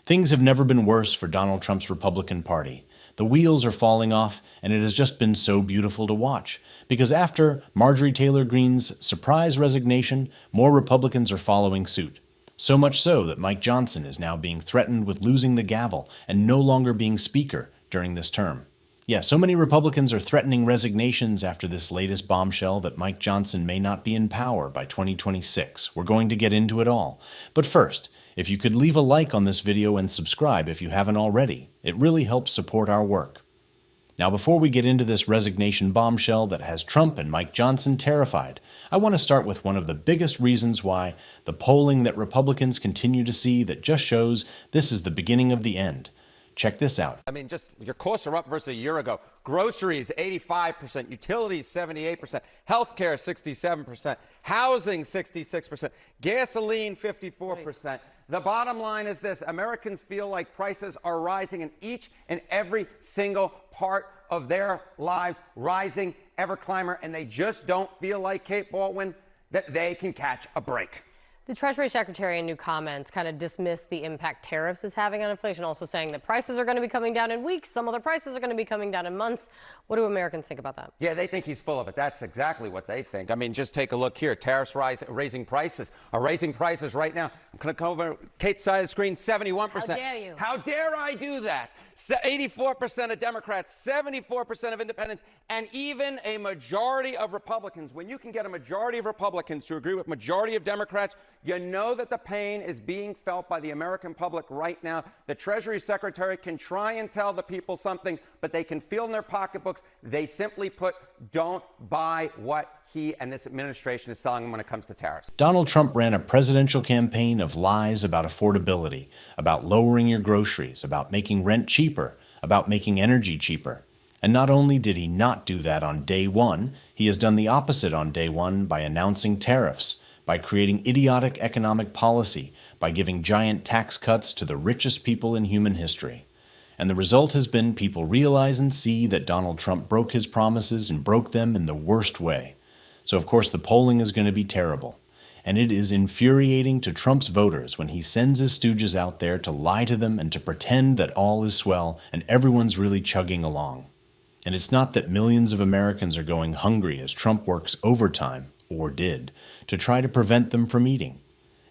Things have never been worse for Donald Trump's Republican Party. The wheels are falling off, and it has just been so beautiful to watch. Because after Marjorie Taylor Greene's surprise resignation, more Republicans are following suit. So much so that Mike Johnson is now being threatened with losing the gavel and no longer being Speaker during this term. Yeah, so many Republicans are threatening resignations after this latest bombshell that Mike Johnson may not be in power by 2026. We're going to get into it all. But first, if you could leave a like on this video and subscribe if you haven't already, it really helps support our work. Now, before we get into this resignation bombshell that has Trump and Mike Johnson terrified, I want to start with one of the biggest reasons why the polling that Republicans continue to see that just shows this is the beginning of the end. Check this out. I mean, just your costs are up versus a year ago. Groceries, 85%. Utilities, 78%. Healthcare, 67%. Housing, 66%. Gasoline, 54%. The bottom line is this. Americans feel like prices are rising in each and every single part of their lives, rising, ever climber, and they just don't feel like, Kate Baldwin, that they can catch a break. The Treasury Secretary in new comments kind of dismissed the impact tariffs is having on inflation, also saying that prices are going to be coming down in weeks. Some other prices are going to be coming down in months. What do Americans think about that? Yeah, they think he's full of it. That's exactly what they think. I mean, just take a look here. Tariffs raising prices are raising prices right now. I'm going to come over Kate's side of the screen, 71%. How dare you? How dare I do that? 84% of Democrats, 74% of independents, and even a majority of Republicans. When you can get a majority of Republicans to agree with majority of Democrats, you know that the pain is being felt by the American public right now. The Treasury Secretary can try and tell the people something, but they can feel in their pocketbooks. They simply put, don't buy what he and this administration is selling them when it comes to tariffs. Donald Trump ran a presidential campaign of lies about affordability, about lowering your groceries, about making rent cheaper, about making energy cheaper. And not only did he not do that on day one, he has done the opposite on day one by announcing tariffs, by creating idiotic economic policy, by giving giant tax cuts to the richest people in human history. And the result has been people realize and see that Donald Trump broke his promises and broke them in the worst way. So of course the polling is going to be terrible. And it is infuriating to Trump's voters when he sends his stooges out there to lie to them and to pretend that all is swell and everyone's really chugging along. And it's not that millions of Americans are going hungry as Trump works overtime, or did, to try to prevent them from eating.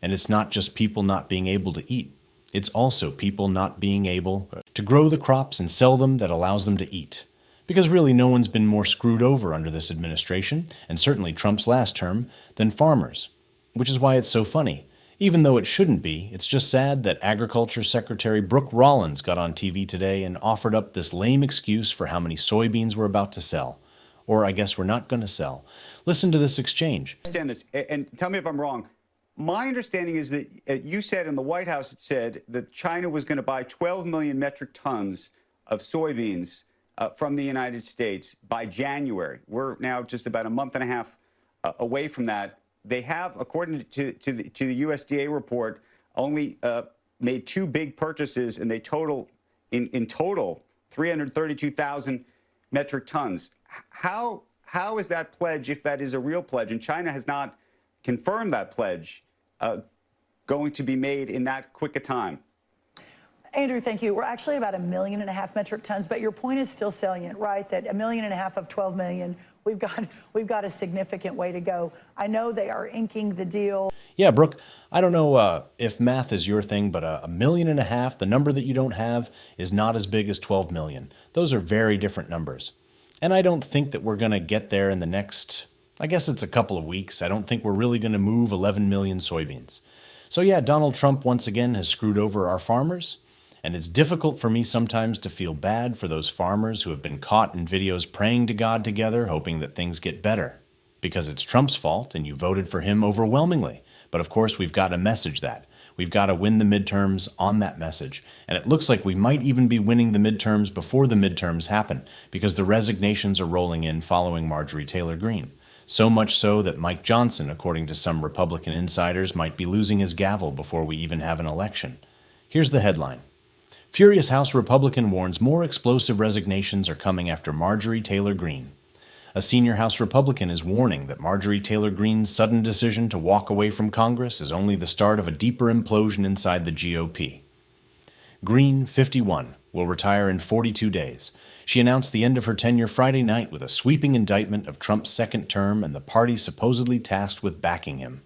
And it's not just people not being able to eat. It's also people not being able to grow the crops and sell them that allows them to eat. Because really no one's been more screwed over under this administration, and certainly Trump's last term, than farmers. Which is why it's so funny. Even though it shouldn't be, it's just sad that Agriculture Secretary Brooke Rollins got on TV today and offered up this lame excuse for how many soybeans we're about to sell. Or I guess we're not going to sell. Listen to this exchange. Understand this, and tell me if I'm wrong. My understanding is that you said in the White House, it said that China was going to buy 12 million metric tons of soybeans from the United States by January. We're now just about a month and a half away from that. They have, according to the USDA report, only made two big purchases, and they total, in total, 332,000 metric tons. How is that pledge, if that is a real pledge, and China has not confirmed that pledge, going to be made in that quick a time? Andrew, thank you. We're actually about 1.5 million metric tons, but your point is still salient, right? That 1.5 million of 12 million, we've got a significant way to go. I know they are inking the deal. Yeah, Brooke, I don't know if math is your thing, but 1.5 million, the number that you don't have, is not as big as 12 million. Those are very different numbers. And I don't think that we're going to get there in the next, I guess it's a couple of weeks. I don't think we're really going to move 11 million soybeans. So yeah, Donald Trump once again has screwed over our farmers. And it's difficult for me sometimes to feel bad for those farmers who have been caught in videos praying to God together, hoping that things get better. Because it's Trump's fault and you voted for him overwhelmingly. But of course, we've got to message that. We've got to win the midterms on that message. And it looks like we might even be winning the midterms before the midterms happen, because the resignations are rolling in following Marjorie Taylor Greene. So much so that Mike Johnson, according to some Republican insiders, might be losing his gavel before we even have an election. Here's the headline. Furious House Republican warns more explosive resignations are coming after Marjorie Taylor Greene. A senior House Republican is warning that Marjorie Taylor Greene's sudden decision to walk away from Congress is only the start of a deeper implosion inside the GOP. Green, 51, will retire in 42 days. She announced the end of her tenure Friday night with a sweeping indictment of Trump's second term and the party supposedly tasked with backing him.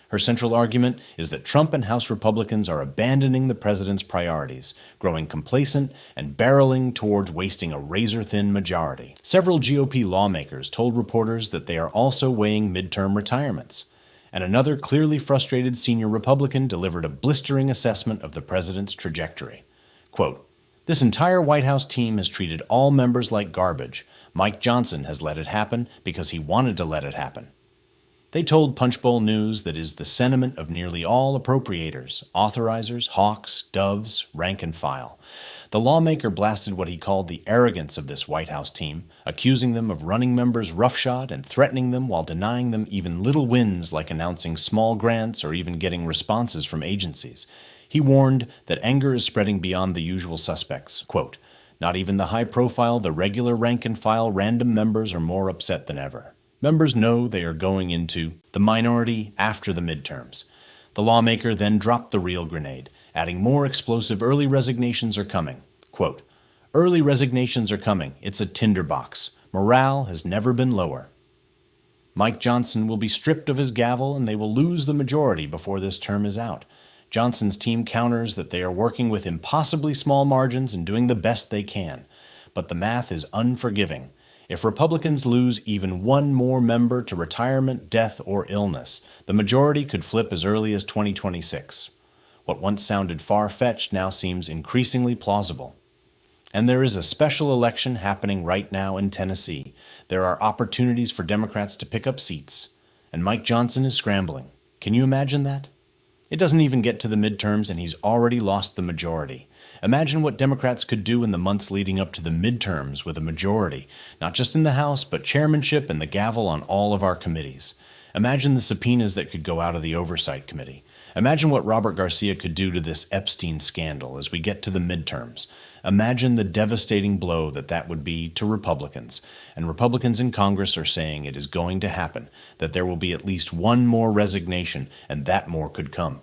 Her central argument is that Trump and House Republicans are abandoning the president's priorities, growing complacent, and barreling towards wasting a razor-thin majority. Several GOP lawmakers told reporters that they are also weighing midterm retirements. And another clearly frustrated senior Republican delivered a blistering assessment of the president's trajectory. Quote, "This entire White House team has treated all members like garbage. Mike Johnson has let it happen because he wanted to let it happen." They told Punchbowl News that is the sentiment of nearly all appropriators, authorizers, hawks, doves, rank and file. The lawmaker blasted what he called the arrogance of this White House team, accusing them of running members roughshod and threatening them while denying them even little wins like announcing small grants or even getting responses from agencies. He warned that anger is spreading beyond the usual suspects. Quote, "Not even the high-profile, the regular rank-and-file random members are more upset than ever. Members know they are going into the minority after the midterms." The lawmaker then dropped the real grenade, adding more explosive early resignations are coming. Quote, "Early resignations are coming. It's a tinderbox. Morale has never been lower." Mike Johnson will be stripped of his gavel and they will lose the majority before this term is out. Johnson's team counters that they are working with impossibly small margins and doing the best they can. But the math is unforgiving. If Republicans lose even one more member to retirement, death, or illness, the majority could flip as early as 2026. What once sounded far-fetched now seems increasingly plausible. And there is a special election happening right now in Tennessee. There are opportunities for Democrats to pick up seats. And Mike Johnson is scrambling. Can you imagine that? It doesn't even get to the midterms and he's already lost the majority. Imagine what Democrats could do in the months leading up to the midterms with a majority, not just in the House, but chairmanship and the gavel on all of our committees. Imagine the subpoenas that could go out of the Oversight Committee. Imagine what Robert Garcia could do to this Epstein scandal as we get to the midterms. Imagine the devastating blow that would be to Republicans. And Republicans in Congress are saying it is going to happen, that there will be at least one more resignation, and that more could come.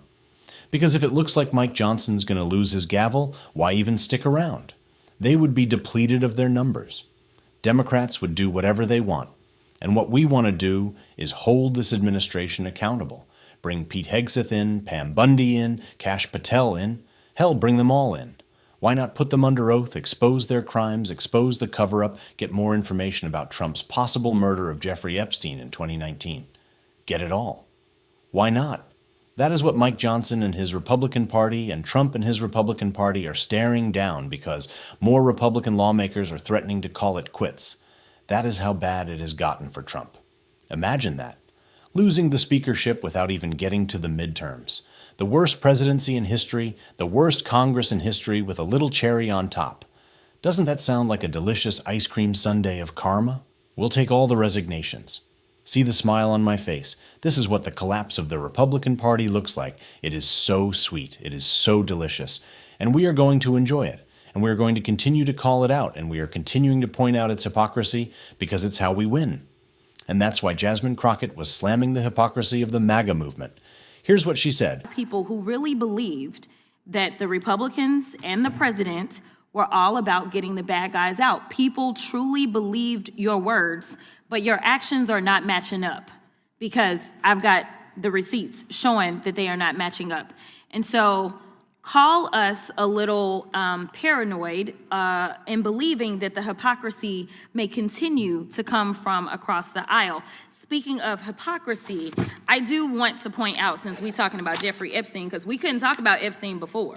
Because if it looks like Mike Johnson's going to lose his gavel, why even stick around? They would be depleted of their numbers. Democrats would do whatever they want. And what we want to do is hold this administration accountable. Bring Pete Hegseth in, Pam Bundy in, Kash Patel in. Hell, bring them all in. Why not put them under oath, expose their crimes, expose the cover-up, get more information about Trump's possible murder of Jeffrey Epstein in 2019? Get it all. Why not? That is what Mike Johnson and his Republican Party and Trump and his Republican Party are staring down because more Republican lawmakers are threatening to call it quits. That is how bad it has gotten for Trump. Imagine that. Losing the speakership without even getting to the midterms. The worst presidency in history, the worst Congress in history with a little cherry on top. Doesn't that sound like a delicious ice cream sundae of karma? We'll take all the resignations. See the smile on my face. This is what the collapse of the Republican Party looks like. It is so sweet. It is so delicious. And we are going to enjoy it. And we are going to continue to call it out. And we are continuing to point out its hypocrisy because it's how we win. And that's why Jasmine Crockett was slamming the hypocrisy of the MAGA movement. Here's what she said. People who really believed that the Republicans and the president were all about getting the bad guys out. People truly believed your words, but your actions are not matching up because I've got the receipts showing that they are not matching up. And so call us a little paranoid in believing that the hypocrisy may continue to come from across the aisle. Speaking of hypocrisy, I do want to point out, since we're talking about Jeffrey Epstein, because we couldn't talk about Epstein before.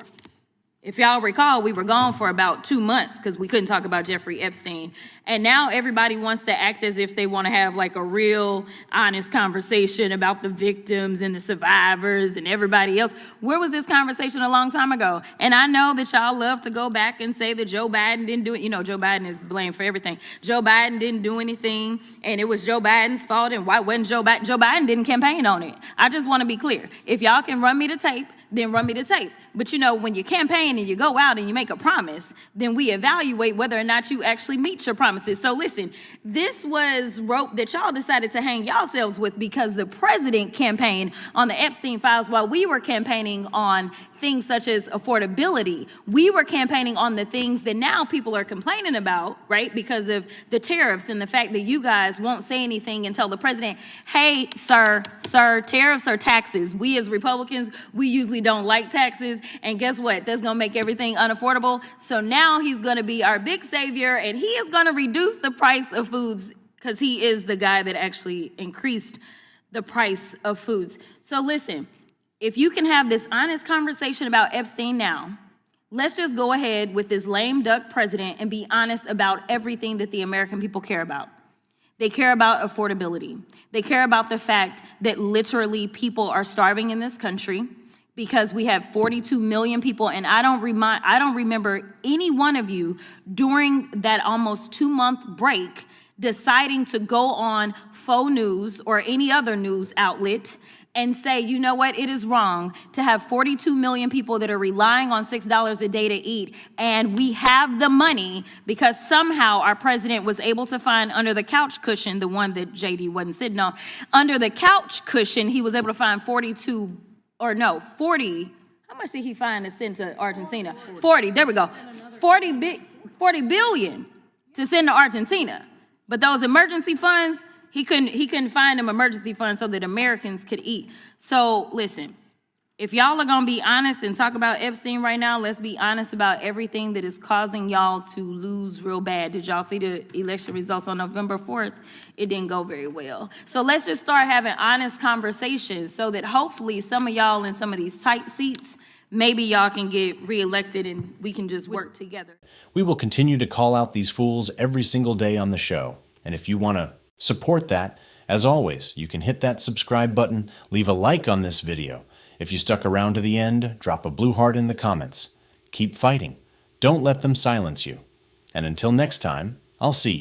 If y'all recall, we were gone for about 2 months because we couldn't talk about Jeffrey Epstein. And now everybody wants to act as if they want to have like a real honest conversation about the victims and the survivors and everybody else. Where was this conversation a long time ago? And I know that y'all love to go back and say that Joe Biden didn't do it. You know, Joe Biden is blamed for everything. Joe Biden didn't do anything and it was Joe Biden's fault. And why wasn't Joe Biden? Joe Biden didn't campaign on it. I just want to be clear. If y'all can run me the tape, then run me the tape. But you know, when you campaign and you go out and you make a promise, then we evaluate whether or not you actually meet your promises. So listen, this was rope that y'all decided to hang yourselves with because the president campaigned on the Epstein files while we were campaigning on things such as affordability. We were campaigning on the things that now people are complaining about, right? Because of the tariffs and the fact that you guys won't say anything and tell the president, hey, sir, tariffs are taxes. We as Republicans, we usually don't like taxes. And guess what? That's going to make everything unaffordable. So now he's going to be our big savior, and he is going to reduce the price of foods because he is the guy that actually increased the price of foods. So listen, if you can have this honest conversation about Epstein now, let's just go ahead with this lame duck president and be honest about everything that the American people care about. They care about affordability. They care about the fact that literally people are starving in this country because we have 42 million people, and I don't remember any one of you during that almost 2-month break deciding to go on faux news or any other news outlet and say, you know what, it is wrong to have 42 million people that are relying on $6 a day to eat, and we have the money because somehow our president was able to find under the couch cushion, the one that JD wasn't sitting on, under the couch cushion, he was able to find 40, how much did he find to send to Argentina? 40, there we go, 40 billion to send to Argentina. But those emergency funds, he couldn't find them emergency funds so that Americans could eat. So listen, if y'all are gonna be honest and talk about Epstein right now, let's be honest about everything that is causing y'all to lose real bad. Did y'all see the election results on November 4th? It didn't go very well. So let's just start having honest conversations so that hopefully some of y'all in some of these tight seats, maybe y'all can get reelected and we can just work together. We will continue to call out these fools every single day on the show. And if you want to support that, as always, you can hit that subscribe button, leave a like on this video. If you stuck around to the end, drop a blue heart in the comments. Keep fighting. Don't let them silence you. And until next time, I'll see you.